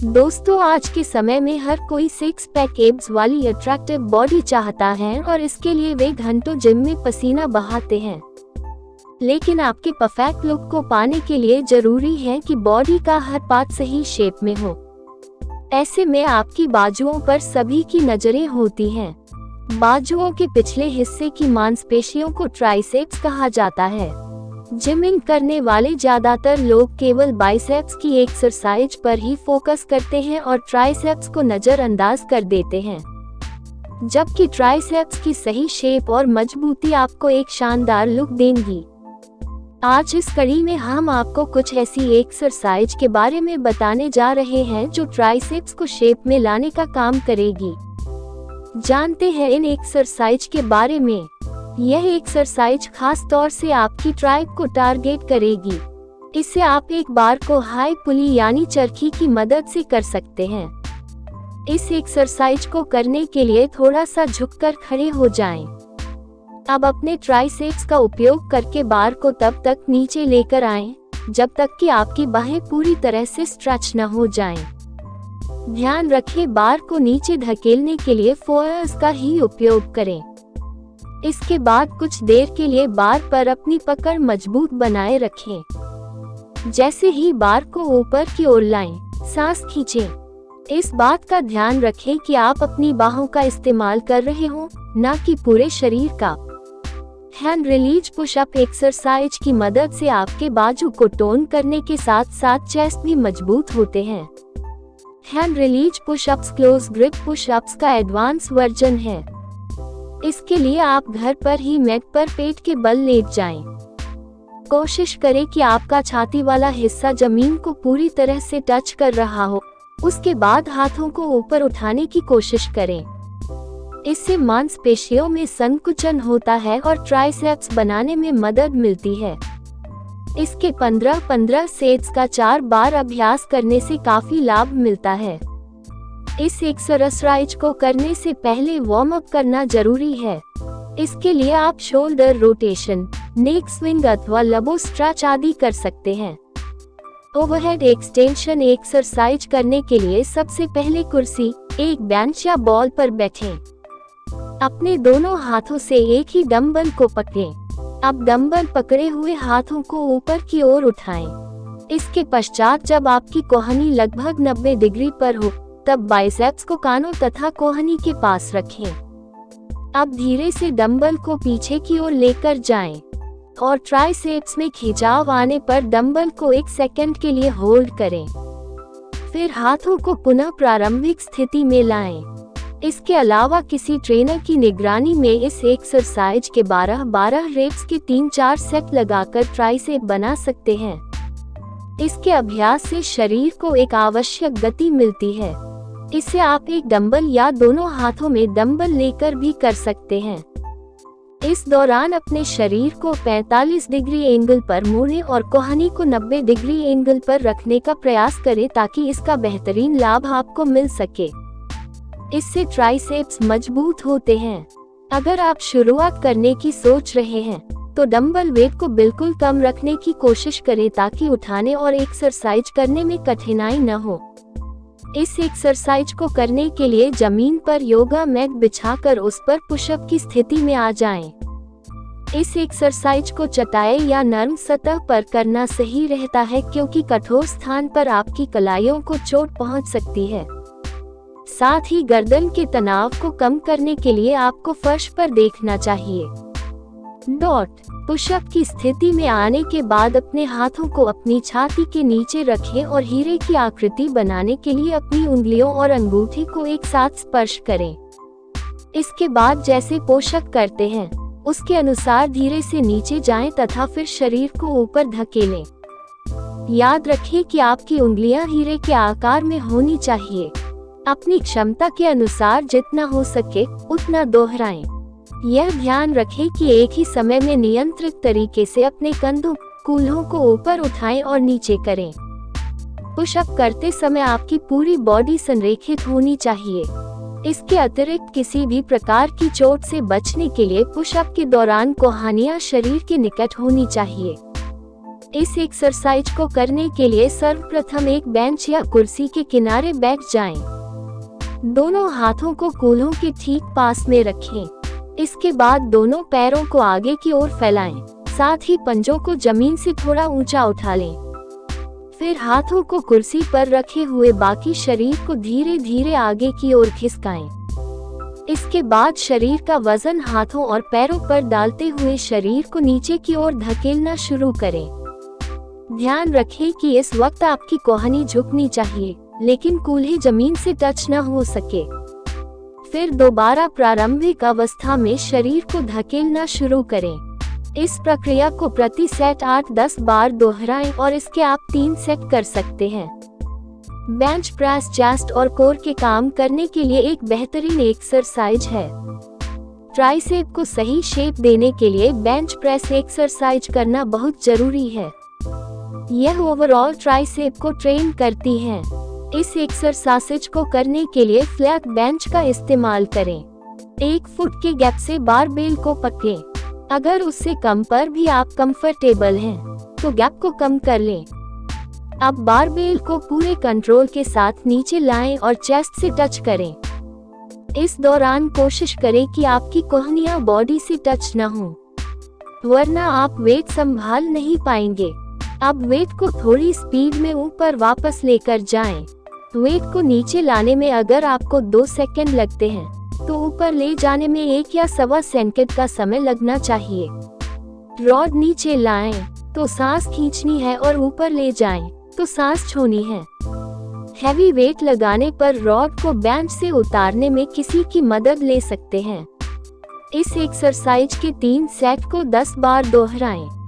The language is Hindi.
दोस्तों, आज के समय में हर कोई सिक्स पैक एब्स वाली अट्रैक्टिव बॉडी चाहता है और इसके लिए वे घंटों जिम में पसीना बहाते हैं। लेकिन आपके परफेक्ट लुक को पाने के लिए जरूरी है कि बॉडी का हर पार्ट सही शेप में हो। ऐसे में आपकी बाजुओं पर सभी की नजरें होती हैं। बाजुओं के पिछले हिस्से की मांसपेशियों को ट्राइसेप्स कहा जाता है। जिमिंग करने वाले ज्यादातर लोग केवल बाइसेप्स की एक्सरसाइज पर ही फोकस करते हैं और ट्राइसेप्स को नजरअंदाज कर देते हैं, जबकि ट्राइसेप्स की सही शेप और मजबूती आपको एक शानदार लुक देंगी। आज इस कड़ी में हम आपको कुछ ऐसी एक्सरसाइज के बारे में बताने जा रहे हैं जो ट्राइसेप्स को शेप में लाने का काम करेगी। जानते हैं इन एक्सरसाइज के बारे में। यह एक्सरसाइज खास तौर से आपकी ट्राइप को टारगेट करेगी। इसे आप एक बार को हाई पुली यानी चरखी की मदद से कर सकते हैं। इस एक्सरसाइज को करने के लिए थोड़ा सा झुककर खड़े हो जाएं। अब अपने ट्राइसेप्स का उपयोग करके बार को तब तक नीचे लेकर आएं जब तक कि आपकी बाहें पूरी तरह से स्ट्रेच न हो जाएं। ध्यान रखें, बार को नीचे धकेलने के लिए फोर्स का ही उपयोग करें। इसके बाद कुछ देर के लिए बार पर अपनी पकड़ मजबूत बनाए रखें। जैसे ही बार को ऊपर की ओर लाएं, सांस खींचें। इस बात का ध्यान रखें कि आप अपनी बाहों का इस्तेमाल कर रहे हो, न कि पूरे शरीर का। हैंड रिलीज पुशअप एक्सरसाइज की मदद से आपके बाजू को टोन करने के साथ साथ चेस्ट भी मजबूत होते हैं। Hand release pushups close grip pushups का एडवांस वर्जन है। इसके लिए आप घर पर ही मैट पर पेट के बल लेट जाएं। कोशिश करें कि आपका छाती वाला हिस्सा जमीन को पूरी तरह से टच कर रहा हो। उसके बाद हाथों को ऊपर उठाने की कोशिश करें। इससे मांसपेशियों में संकुचन होता है और ट्राइसेप्स बनाने में मदद मिलती है। इसके 15-15 सेट्स का 4 बार अभ्यास करने से काफी लाभ मिलता है। इस एक्सरसाइज को करने से पहले वार्म अप करना जरूरी है। इसके लिए आप शोल्डर रोटेशन, नेक स्विंग अथवा लबो स्ट्रेच आदि कर सकते हैं। ओवरहेड एक्सटेंशन एक्सरसाइज करने के लिए सबसे पहले कुर्सी, एक बेंच या बॉल पर बैठें। अपने दोनों हाथों से एक ही डंबल को पकड़ें। अब डंबल पकड़े हुए हाथों को ऊपर की ओर उठाएं। इसके पश्चात जब आपकी कोहनी लगभग 90 डिग्री पर हो, तब बाइसेप्स को कानों तथा कोहनी के पास रखें। अब धीरे से डंबल को पीछे की ओर लेकर जाएं और ट्राइसेप्स में खिंचाव आने पर डंबल को 1 सेकंड के लिए होल्ड करें। फिर हाथों को पुनः प्रारंभिक स्थिति में लाएं। इसके अलावा किसी ट्रेनर की निगरानी में इस एक्सरसाइज के 12-12 रेप्स के 3-4 सेट लगाकर ट्राइसेप बना सकते हैं। इसके अभ्यास से शरीर को एक आवश्यक गति मिलती है। इसे आप एक डंबल या दोनों हाथों में डंबल लेकर भी कर सकते हैं। इस दौरान अपने शरीर को 45 डिग्री एंगल पर मोड़ें और कोहनी को 90 डिग्री एंगल पर रखने का प्रयास करें ताकि इसका बेहतरीन लाभ आपको मिल सके। इससे ट्राइसेप्स मजबूत होते हैं। अगर आप शुरुआत करने की सोच रहे हैं तो डंबल वेट को बिल्कुल कम रखने की कोशिश करें ताकि उठाने और एक्सरसाइज करने में कठिनाई न हो। इस एक्सरसाइज को करने के लिए जमीन पर योगा मैट बिछाकर उस पर पुशअप की स्थिति में आ जाएं। इस एक्सरसाइज को चटाई या नरम सतह पर करना सही रहता है क्योंकि कठोर स्थान पर आपकी कलाइयों को चोट पहुंच सकती है। साथ ही गर्दन के तनाव को कम करने के लिए आपको फर्श पर देखना चाहिए। पुशअप की स्थिति में आने के बाद अपने हाथों को अपनी छाती के नीचे रखें और हीरे की आकृति बनाने के लिए अपनी उंगलियों और अंगूठे को एक साथ स्पर्श करें। इसके बाद जैसे पोषक करते हैं उसके अनुसार धीरे से नीचे जाएं तथा फिर शरीर को ऊपर धकेलें। याद रखें कि आपकी उंगलियां हीरे के आकार में होनी चाहिए। अपनी क्षमता के अनुसार जितना हो सके उतना दोहराएं। यह ध्यान रखें कि एक ही समय में नियंत्रित तरीके से अपने कंधों, कूल्हों को ऊपर उठाएं और नीचे करें। पुशअप करते समय आपकी पूरी बॉडी संरेखित होनी चाहिए। इसके अतिरिक्त किसी भी प्रकार की चोट से बचने के लिए पुशअप के दौरान कोहनियां शरीर के निकट होनी चाहिए। इस एक्सरसाइज को करने के लिए सर्वप्रथम एक बेंच या कुर्सी के किनारे बैठ जाएं। दोनों हाथों को कूल्हों के ठीक पास में रखें। इसके बाद दोनों पैरों को आगे की ओर फैलाएं, साथ ही पंजों को जमीन से थोड़ा ऊंचा उठा लें। फिर हाथों को कुर्सी पर रखे हुए बाकी शरीर को धीरे धीरे आगे की ओर खिसकाएं। इसके बाद शरीर का वजन हाथों और पैरों पर डालते हुए शरीर को नीचे की ओर धकेलना शुरू करें। ध्यान रखें कि इस वक्त आपकी कोहनी झुकनी चाहिए, लेकिन कूल्हे जमीन से टच न हो सके। फिर दोबारा प्रारंभिक अवस्था में शरीर को धकेलना शुरू करें। इस प्रक्रिया को प्रति सेट 8-10 बार दोहराएं और इसके आप 3 सेट कर सकते हैं। बेंच प्रेस चेस्ट और कोर के काम करने के लिए एक बेहतरीन एक्सरसाइज है। ट्राइसेप को सही शेप देने के लिए बेंच प्रेस एक्सरसाइज करना बहुत जरूरी है। यह ओवरऑल ट्राइसेप को ट्रेन करती है। इस एक्सरसाइज को करने के लिए फ्लैट बेंच का इस्तेमाल करें। 1 फुट के गैप से बारबेल को पकड़ें। अगर उससे कम पर भी आप कंफर्टेबल हैं, तो गैप को कम कर लें। अब बारबेल को पूरे कंट्रोल के साथ नीचे लाएं और चेस्ट से टच करें। इस दौरान कोशिश करें कि आपकी कोहनियां बॉडी से टच न हो, वरना आप वेट संभाल नहीं पाएंगे। अब वेट को थोड़ी स्पीड में ऊपर वापस लेकर जाएं। वेट को नीचे लाने में अगर आपको 2 सेकंड लगते हैं, तो ऊपर ले जाने में 1 या 1.25 सेकंड का समय लगना चाहिए। रॉड नीचे लाएं तो सांस खींचनी है और ऊपर ले जाएं तो सांस छोड़नी है। हैवी वेट लगाने पर रॉड को बेंच से उतारने में किसी की मदद ले सकते हैं। इस एक्सरसाइज के 3 सेट को 10 बार दोहराएं।